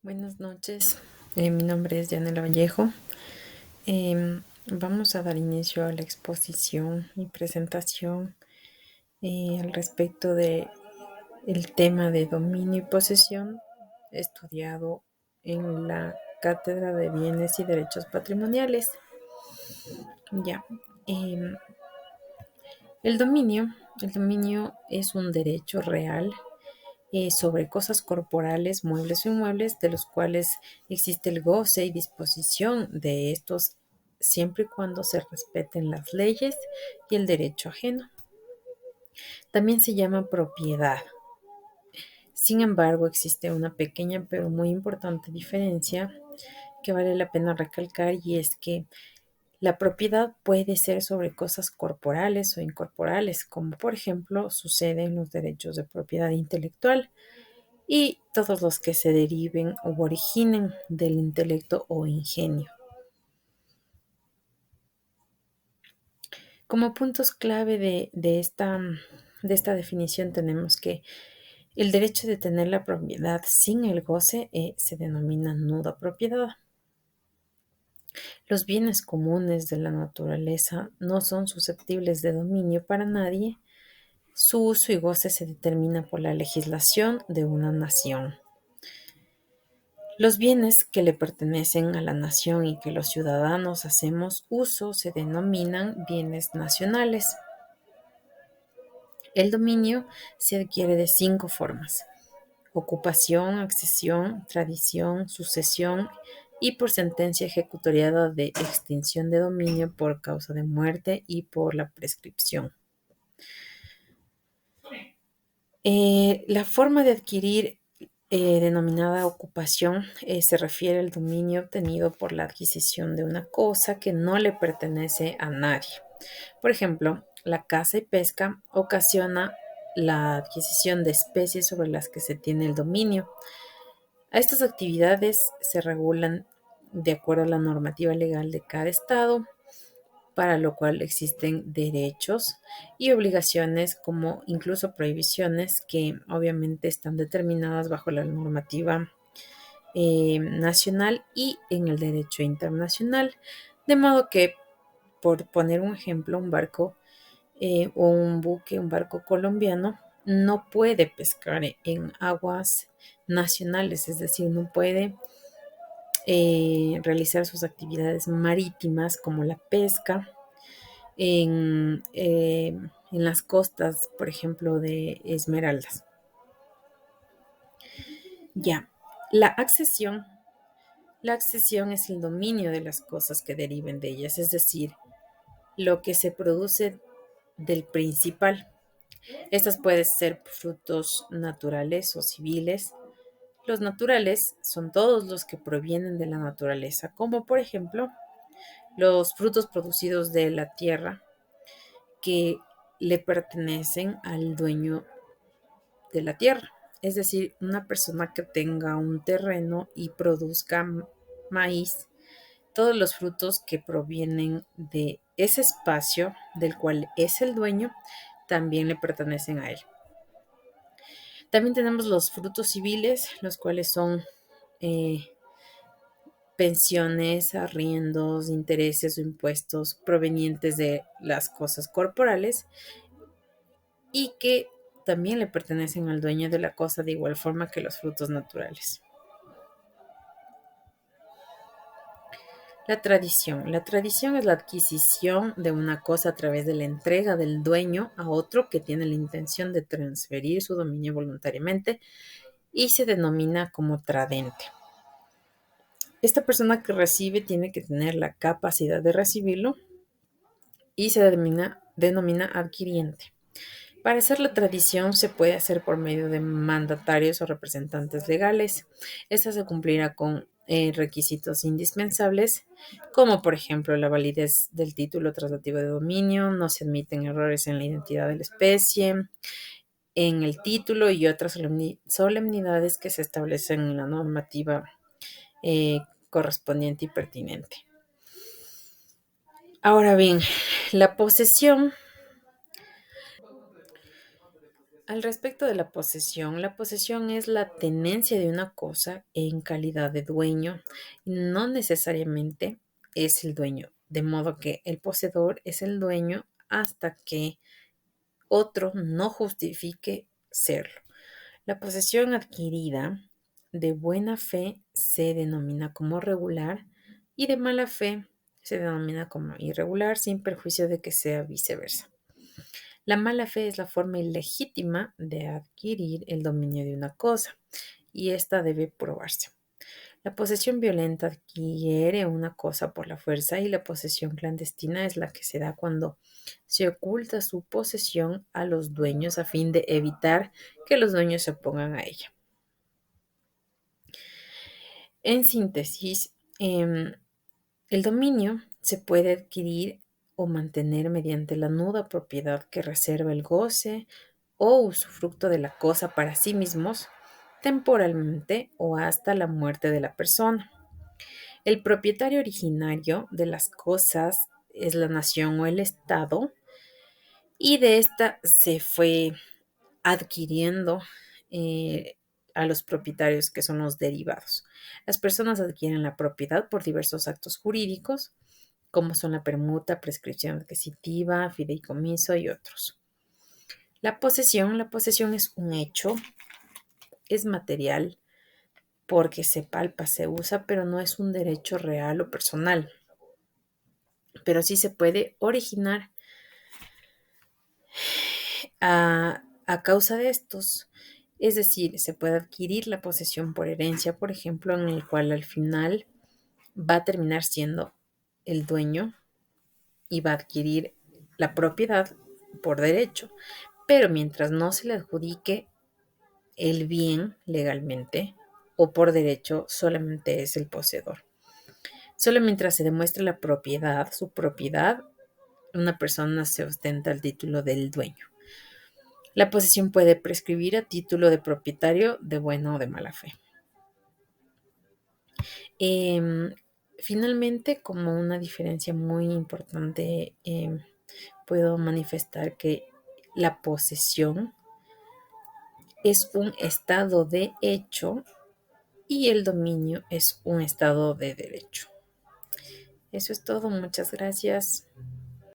Buenas noches, mi nombre es Yanela Vallejo. Vamos a dar inicio a la exposición y presentación al respecto de el tema de dominio y posesión estudiado en la Cátedra de Bienes y Derechos Patrimoniales. Ya, em, el dominio, el dominio es un derecho real sobre cosas corporales, muebles o inmuebles, de los cuales existe el goce y disposición de estos, siempre y cuando se respeten las leyes y el derecho ajeno. También se llama propiedad. Sin embargo, existe una pequeña pero muy importante diferencia que vale la pena recalcar, y es que la propiedad puede ser sobre cosas corporales o incorporales, como por ejemplo sucede en los derechos de propiedad intelectual y todos los que se deriven o originen del intelecto o ingenio. Como puntos clave de esta definición tenemos que el derecho de tener la propiedad sin el goce se denomina nuda propiedad. Los bienes comunes de la naturaleza no son susceptibles de dominio para nadie. Su uso y goce se determina por la legislación de una nación. Los bienes que le pertenecen a la nación y que los ciudadanos hacemos uso se denominan bienes nacionales. El dominio se adquiere de 5 formas: ocupación, accesión, tradición, sucesión y por sentencia ejecutoriada de extinción de dominio por causa de muerte y por la prescripción. La forma de adquirir denominada ocupación se refiere al dominio obtenido por la adquisición de una cosa que no le pertenece a nadie. Por ejemplo, la caza y pesca ocasiona la adquisición de especies sobre las que se tiene el dominio. A estas actividades se regulan de acuerdo a la normativa legal de cada estado, para lo cual existen derechos y obligaciones, como incluso prohibiciones, que obviamente están determinadas bajo la normativa nacional y en el derecho internacional. De modo que, por poner un ejemplo, un barco o un buque, un barco colombiano, no puede pescar en aguas nacionales, es decir, no puede realizar sus actividades marítimas como la pesca en las costas, por ejemplo, de Esmeraldas. Ya, la accesión. La accesión es el dominio de las cosas que deriven de ellas, es decir, lo que se produce del principal. Estas pueden ser frutos naturales o civiles. Los naturales son todos los que provienen de la naturaleza, como por ejemplo los frutos producidos de la tierra, que le pertenecen al dueño de la tierra. Es decir, una persona que tenga un terreno y produzca maíz, todos los frutos que provienen de ese espacio del cual es el dueño también le pertenecen a él. También tenemos los frutos civiles, los cuales son eh, pensiones, arriendos, intereses o impuestos provenientes de las cosas corporales y que también le pertenecen al dueño de la cosa de igual forma que los frutos naturales. La tradición. La tradición es la adquisición de una cosa a través de la entrega del dueño a otro que tiene la intención de transferir su dominio voluntariamente y se denomina como tradente. Esta persona que recibe tiene que tener la capacidad de recibirlo y se denomina adquiriente. Para hacer la tradición se puede hacer por medio de mandatarios o representantes legales. Esta se cumplirá con requisitos indispensables, como por ejemplo la validez del título traslativo de dominio, no se admiten errores en la identidad de la especie, en el título y otras solemnidades que se establecen en la normativa correspondiente y pertinente. Ahora bien, la posesión Al respecto de la posesión es la tenencia de una cosa en calidad de dueño, y no necesariamente es el dueño, de modo que el poseedor es el dueño hasta que otro no justifique serlo. La posesión adquirida de buena fe se denomina como regular y de mala fe se denomina como irregular, sin perjuicio de que sea viceversa. La mala fe es la forma ilegítima de adquirir el dominio de una cosa, y esta debe probarse. La posesión violenta adquiere una cosa por la fuerza, y la posesión clandestina es la que se da cuando se oculta su posesión a los dueños a fin de evitar que los dueños se opongan a ella. En síntesis, el dominio se puede adquirir o mantener mediante la nuda propiedad que reserva el goce o usufructo de la cosa para sí mismos, temporalmente o hasta la muerte de la persona. El propietario originario de las cosas es la nación o el Estado, y de esta se fue adquiriendo eh, a los propietarios, que son los derivados. Las personas adquieren la propiedad por diversos actos jurídicos, como son la permuta, prescripción adquisitiva, fideicomiso y otros. La posesión es un hecho, es material porque se palpa, se usa, pero no es un derecho real o personal. Pero sí se puede originar a causa de estos. Es decir, se puede adquirir la posesión por herencia, por ejemplo, en el cual al final va a terminar siendo el dueño y va a adquirir la propiedad por derecho, pero mientras no se le adjudique el bien legalmente o por derecho, solamente es el poseedor. Solo mientras se demuestre la propiedad, su propiedad, una persona se ostenta el título del dueño. La posesión puede prescribir a título de propietario de buena o de mala fe. Em, Finalmente, como una diferencia muy importante, puedo manifestar que la posesión es un estado de hecho y el dominio es un estado de derecho. Eso es todo. Muchas gracias.